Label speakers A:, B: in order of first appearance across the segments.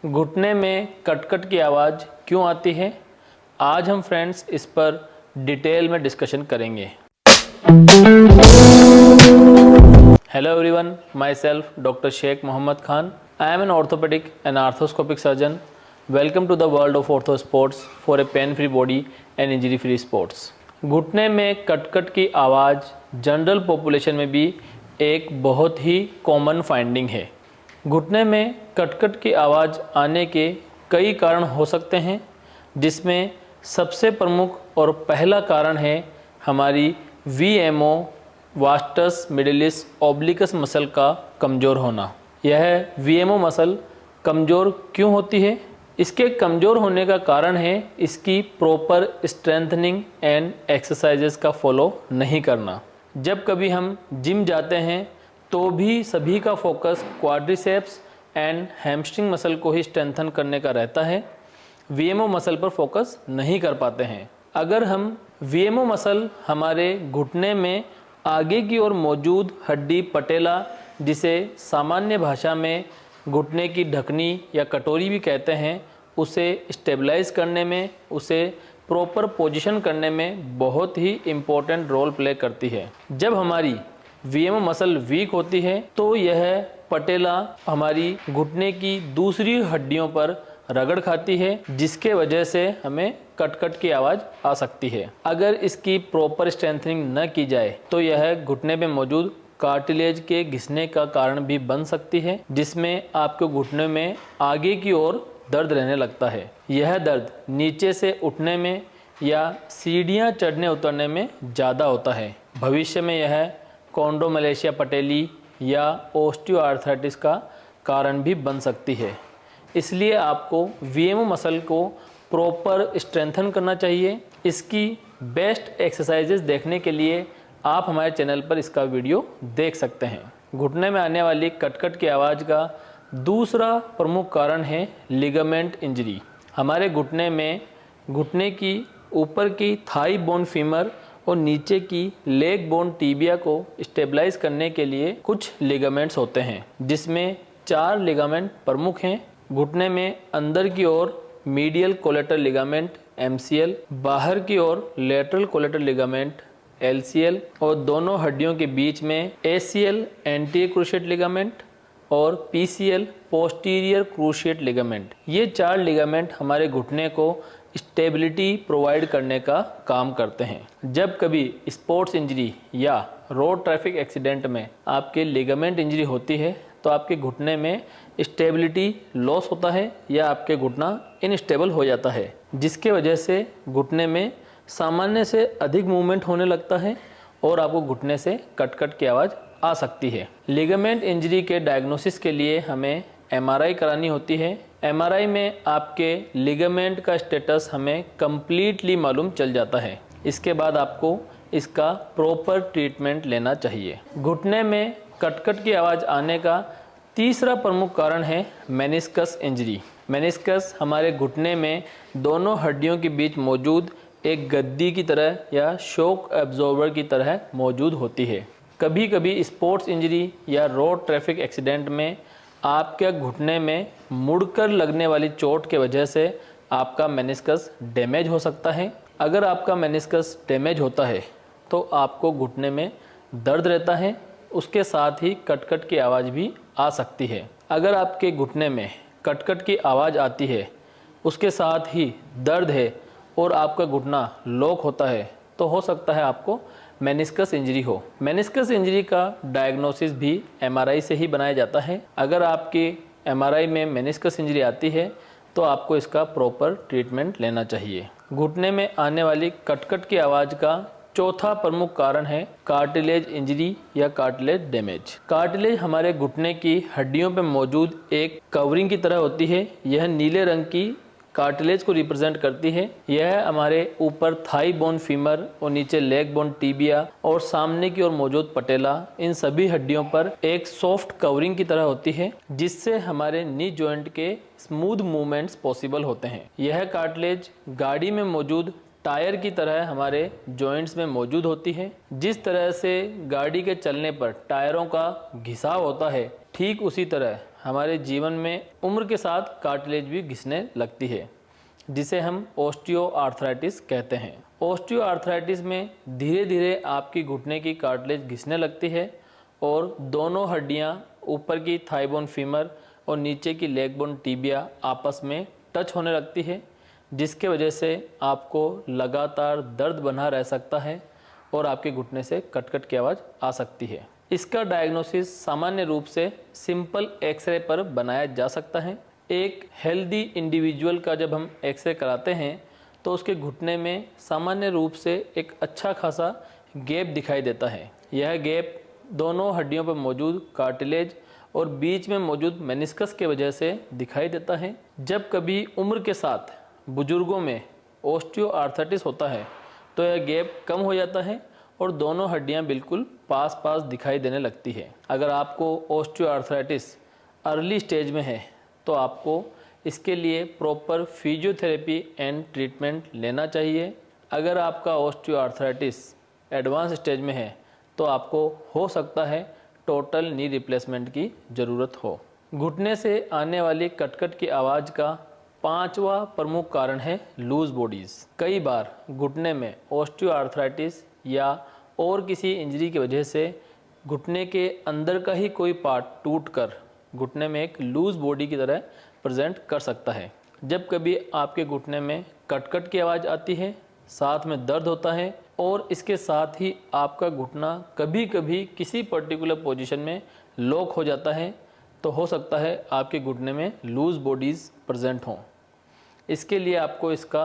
A: घुटने में कट-कट की आवाज़ क्यों आती है? आज हम फ्रेंड्स इस पर डिटेल में डिस्कशन करेंगे। Hello everyone, myself Dr. Sheikh Mohammed Khan. I am an orthopedic and arthroscopic surgeon. Welcome to the world of ortho sports for a pain-free body and injury-free sports. घुटने में cut cut की आवाज़ general population में भी एक बहुत ही common finding है। घुटने में कट-कट की आवाज़ आने के कई कारण हो सकते हैं, जिसमें सबसे प्रमुख और पहला कारण है हमारी VMO वास्टस मिडिलिस ओब्लिकस मसल का कमज़ोर होना। यह VMO मसल कमज़ोर क्यों होती है? इसके कमज़ोर होने का कारण है इसकी प्रॉपर स्ट्रेंथनिंग एंड एक्सरसाइजेस का फॉलो नहीं करना। जब कभी हम जिम जाते हैं तो भी सभी का focus quadriceps and hamstring muscle को ही स्ट्रेंथन करने का रहता है, VMO मसल पर फोकस नहीं कर पाते हैं। अगर हम VMO मसल हमारे घुटने में आगे की ओर मौजूद हड्डी पटेला, जिसे सामान्य भाषा में घुटने की ढकनी या कटोरी भी कहते हैं, उसे स्टेबलाइज करने में, उसे प्रॉपर पोजीशन करने में बहुत ही इम्पोर्टेंट रोल प्ले करती है। जब हमारी VMO मसल वीक होती है तो यह पटेला हमारी घुटने की दूसरी हड्डियों पर रगड़ खाती है, जिसके वजह से हमें कट-कट की आवाज़ आ सकती है। अगर इसकी प्रॉपर स्ट्रेंथनिंग न की जाए तो यह घुटने में मौजूद कार्टिलेज के घिसने का कारण भी बन सकती है, जिसमें आपके घुटने में आगे की ओर दर्द रहने लगता है। यह दर्द नीचे से उठने में या सीढ़ियाँ चढ़ने उतरने में ज़्यादा होता है। भविष्य में यह कॉन्ड्रोमलेशिया पटेली या ओस्टियोआर्थराइटिस का कारण भी बन सकती है। इसलिए आपको VMO मसल को प्रॉपर स्ट्रेंथन करना चाहिए। इसकी बेस्ट एक्सरसाइजेस देखने के लिए आप हमारे चैनल पर इसका वीडियो देख सकते हैं। घुटने में आने वाली कट-कट की आवाज़ का दूसरा प्रमुख कारण है लिगामेंट इंजरी। हमारे घुटने में घुटने की ऊपर की थाई बोन फीमर और नीचे की लेग बोन टीबिया को स्टेबलाइज करने के लिए कुछ लिगामेंट्स होते हैं, जिसमें 4 लिगामेंट प्रमुख हैं। घुटने में अंदर की ओर मीडियल कोलेटर लिगामेंट MCL, बाहर की ओर लेटरल कोलेटर लिगामेंट LCL और दोनों हड्डियों के बीच में ACL एंटीरियर क्रूशिएट लिगामेंट और PCL पोस्टीरियर क्रूशिएट लिगामेंट। ये 4 लिगामेंट हमारे घुटने को स्टेबिलिटी प्रोवाइड करने का काम करते हैं। जब कभी स्पोर्ट्स इंजरी या रोड ट्रैफिक एक्सीडेंट में आपके लिगामेंट इंजरी होती है तो आपके घुटने में स्टेबिलिटी लॉस होता है या आपके घुटना इनस्टेबल हो जाता है, जिसके वजह से घुटने में सामान्य से अधिक मूवमेंट होने लगता है और आपको घुटने से कट-कट की आवाज़ आ सकती है। लिगामेंट इंजरी के डायग्नोसिस के लिए हमें MRI करानी होती है। MRI में आपके लिगामेंट का स्टेटस हमें कम्प्लीटली मालूम चल जाता है। इसके बाद आपको इसका प्रॉपर ट्रीटमेंट लेना चाहिए। घुटने में कट-कट की आवाज़ आने का तीसरा प्रमुख कारण है मेनिस्कस इंजरी। मेनिस्कस हमारे घुटने में दोनों हड्डियों के बीच मौजूद एक गद्दी की तरह या शॉक एब्जॉर्बर की तरह मौजूद होती है। कभी कभी स्पोर्ट्स इंजरी या रोड ट्रैफिक एक्सीडेंट में आपके घुटने में मुड़कर लगने वाली चोट के वजह से आपका मेनिस्कस डैमेज हो सकता है। अगर आपका मेनिस्कस डैमेज होता है तो आपको घुटने में दर्द रहता है, उसके साथ ही कट-कट की आवाज़ भी आ सकती है। अगर आपके घुटने में कट-कट की आवाज़ आती है, उसके साथ ही दर्द है और आपका घुटना लॉक होता है, तो हो सकता है आपको मेनिस्कस इंजरी हो। मेनिस्कस इंजरी का डायग्नोसिस भी MRI से ही बनाया जाता है। अगर आपकी MRI में मेनिस्कस इंजरी आती है तो आपको इसका प्रॉपर ट्रीटमेंट लेना चाहिए। घुटने में आने वाली कट-कट की आवाज़ का चौथा प्रमुख कारण है कार्टिलेज इंजरी या कार्टिलेज डैमेज। कार्टिलेज हमारे घुटने की हड्डियों पर मौजूद एक कवरिंग की तरह होती है। यह नीले रंग की कार्टिलेज को रिप्रेजेंट करती है। यह हमारे ऊपर थाई बोन फीमर और नीचे लेग बोन टीबिया और सामने की ओर मौजूद पटेला, इन सभी हड्डियों पर एक सॉफ्ट कवरिंग की तरह होती है, जिससे हमारे नी जॉइंट के स्मूथ मूवमेंट्स पॉसिबल होते हैं। यह कार्टिलेज गाड़ी में मौजूद टायर की तरह हमारे जॉइंट्स में मौजूद होती है। जिस तरह से गाड़ी के चलने पर टायरों का घिसाव होता है, ठीक उसी तरह हमारे जीवन में उम्र के साथ कार्टिलेज भी घिसने लगती है, जिसे हम ऑस्टियोआर्थराइटिस कहते हैं। ऑस्टियोआर्थराइटिस में धीरे धीरे आपकी घुटने की कार्टिलेज घिसने लगती है और दोनों हड्डियां, ऊपर की थाई बोन फीमर और नीचे की लेग बोन टिबिया आपस में टच होने लगती है, जिसके वजह से आपको लगातार दर्द बना रह सकता है और आपके घुटने से कट-कट की आवाज़ आ सकती है। इसका डायग्नोसिस सामान्य रूप से सिंपल एक्सरे पर बनाया जा सकता है। एक हेल्दी इंडिविजुअल का जब हम एक्सरे कराते हैं तो उसके घुटने में सामान्य रूप से एक अच्छा खासा गैप दिखाई देता है। यह गैप दोनों हड्डियों पर मौजूद कार्टिलेज और बीच में मौजूद मेनिस्कस के वजह से दिखाई देता है। जब कभी उम्र के साथ बुजुर्गों में ऑस्टियोआर्थराइटिस होता है तो यह गैप कम हो जाता है और दोनों हड्डियां बिल्कुल पास पास दिखाई देने लगती है। अगर आपको ऑस्टियोआर्थराइटिस अर्ली स्टेज में है तो आपको इसके लिए प्रॉपर फिजियोथेरेपी एंड ट्रीटमेंट लेना चाहिए। अगर आपका ऑस्टियोआर्थराइटिस एडवांस स्टेज में है तो आपको हो सकता है टोटल नी रिप्लेसमेंट की ज़रूरत हो। घुटने से आने वाली कटकट की आवाज़ का 5वां प्रमुख कारण है लूज बॉडीज़। कई बार घुटने में ऑस्टियोआर्थराइटिस या और किसी इंजरी की वजह से घुटने के अंदर का ही कोई पार्ट टूटकर घुटने में एक लूज बॉडी की तरह प्रेजेंट कर सकता है। जब कभी आपके घुटने में कटकट की आवाज़ आती है, साथ में दर्द होता है और इसके साथ ही आपका घुटना कभी कभी किसी पर्टिकुलर पोजीशन में लॉक हो जाता है, तो हो सकता है आपके घुटने में लूज बॉडीज़ प्रेजेंट हों। इसके लिए आपको इसका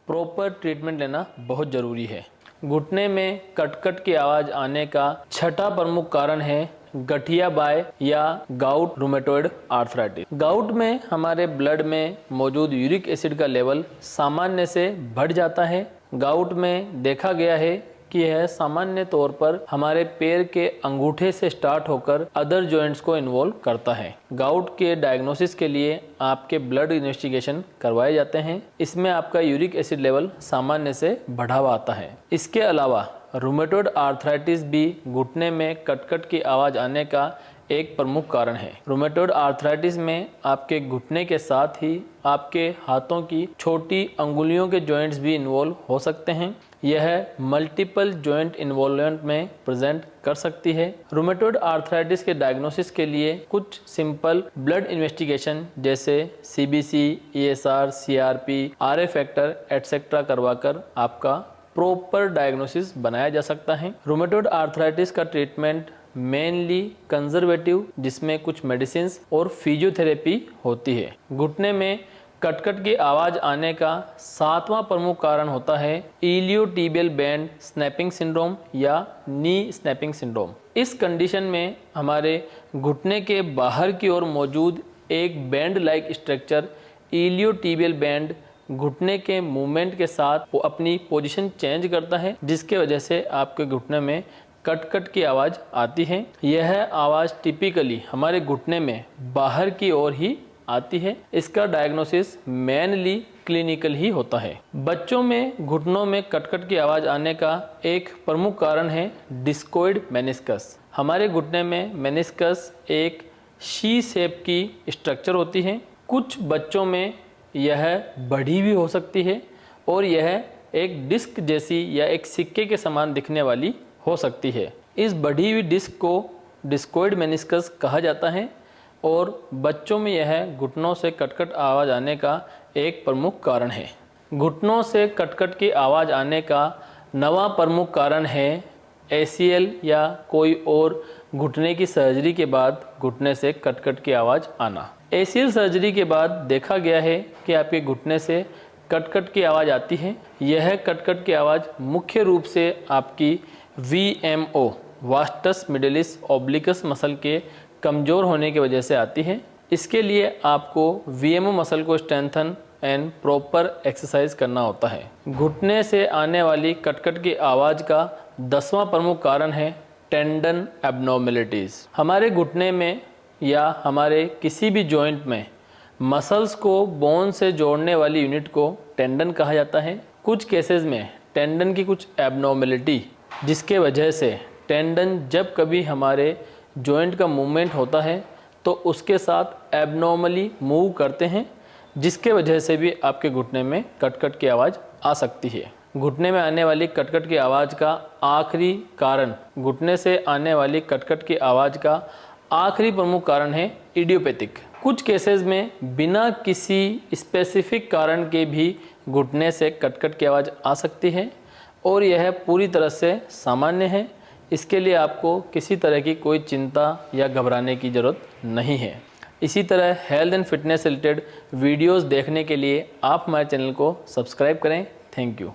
A: प्रॉपर ट्रीटमेंट लेना बहुत ज़रूरी है। घुटने में कटकट की आवाज़ आने का 6ठा प्रमुख कारण है गठिया बाय या गाउट रूमेटॉइड आर्थराइटिस। गाउट में हमारे ब्लड में मौजूद यूरिक एसिड का लेवल सामान्य से बढ़ जाता है। गाउट में देखा गया है कि यह सामान्य तौर पर हमारे पैर के अंगूठे से स्टार्ट होकर अदर जॉइंट्स को इन्वॉल्व करता है। गाउट के डायग्नोसिस के लिए आपके ब्लड इन्वेस्टिगेशन करवाए जाते हैं। इसमें आपका यूरिक एसिड लेवल सामान्य से बढ़ा हुआ आता है। इसके अलावा रूमेटॉइड आर्थराइटिस भी घुटने में कटकट की आवाज़ आने का एक प्रमुख कारण है। रूमेटॉइड आर्थराइटिस में आपके घुटने के साथ ही आपके हाथों की छोटी अंगुलियों के जॉइंट्स भी इन्वॉल्व हो सकते हैं। यह मल्टीपल जॉइंट इन्वॉल्वमेंट में प्रेजेंट कर सकती है। रूमेटॉइड आर्थराइटिस के डायग्नोसिस के लिए कुछ सिंपल ब्लड इन्वेस्टिगेशन जैसे CBC, ESR, CRP, RA factor etcetera करवाकर आपका प्रॉपर डायग्नोसिस बनाया जा सकता है। रूमेटॉइड आर्थराइटिस का ट्रीटमेंट मेनली कंजर्वेटिव, जिसमें कुछ मेडिसिन और फिजियोथेरेपी होती है। घुटने में कटकट की आवाज़ आने का 7वां प्रमुख कारण होता है इलियोटिबियल बैंड स्नैपिंग सिंड्रोम या नी स्नैपिंग सिंड्रोम। इस कंडीशन में हमारे घुटने के बाहर की ओर मौजूद एक band like structure iliotibial band घुटने के मूवमेंट के साथ वो अपनी पोजीशन चेंज करता है, जिसके वजह से आपके घुटने में कटकट की आवाज़ आती है। यह आवाज़ टिपिकली हमारे घुटने में बाहर की ओर ही आती है। इसका डायग्नोसिस मेनली क्लिनिकल ही होता है। बच्चों में घुटनों में कटकट की आवाज़ आने का एक प्रमुख कारण है डिस्कोइड मेनिस्कस। हमारे घुटने में मेनिस्कस एक शी शेप की स्ट्रक्चर होती है। कुछ बच्चों में यह बड़ी भी हो सकती है और यह एक डिस्क जैसी या एक सिक्के के समान दिखने वाली हो सकती है। इस बढ़ी हुई डिस्क को डिस्कोइड मेनिस्कस कहा जाता है और बच्चों में यह घुटनों से कटकट आवाज़ आने का एक प्रमुख कारण है। घुटनों से कटकट की आवाज़ आने का 9वां प्रमुख कारण है ACL या कोई और घुटने की सर्जरी के बाद घुटने से कटकट की आवाज़ आना। ACL सर्जरी के बाद देखा गया है कि आपके घुटने से कटकट की आवाज़ आती है। यह कटकट की आवाज़ मुख्य रूप से आपकी VMO वास्टस मिडिलिस ओब्लिकस मसल के कमज़ोर होने की वजह से आती है। इसके लिए आपको VMO मसल को स्ट्रेंथन एंड प्रॉपर एक्सरसाइज करना होता है। घुटने से आने वाली कटकट की आवाज़ का 10वां प्रमुख कारण है टेंडन एब्नॉर्मेलिटीज़। हमारे घुटने में या हमारे किसी भी जॉइंट में मसल्स को बोन से जोड़ने वाली यूनिट को टेंडन कहा जाता है। कुछ केसेस में टेंडन की कुछ एब्नॉर्मेलिटी, जिसके वजह से टेंडन जब कभी हमारे जॉइंट का मूवमेंट होता है तो उसके साथ एबनॉर्मली मूव करते हैं, जिसके वजह से भी आपके घुटने में कट-कट की आवाज़ आ सकती है। घुटने में आने वाली कट-कट की आवाज़ का आखिरी कारण, घुटने से आने वाली कट-कट की आवाज़ का आखिरी प्रमुख कारण है इडियोपैथिक। कुछ केसेस में बिना किसी स्पेसिफिक कारण के भी घुटने से कट-कट की आवाज़ आ सकती है और यह पूरी तरह से सामान्य है। इसके लिए आपको किसी तरह की कोई चिंता या घबराने की ज़रूरत नहीं है। इसी तरह health and fitness related videos देखने के लिए आप हमारे चैनल को सब्सक्राइब करें। Thank you.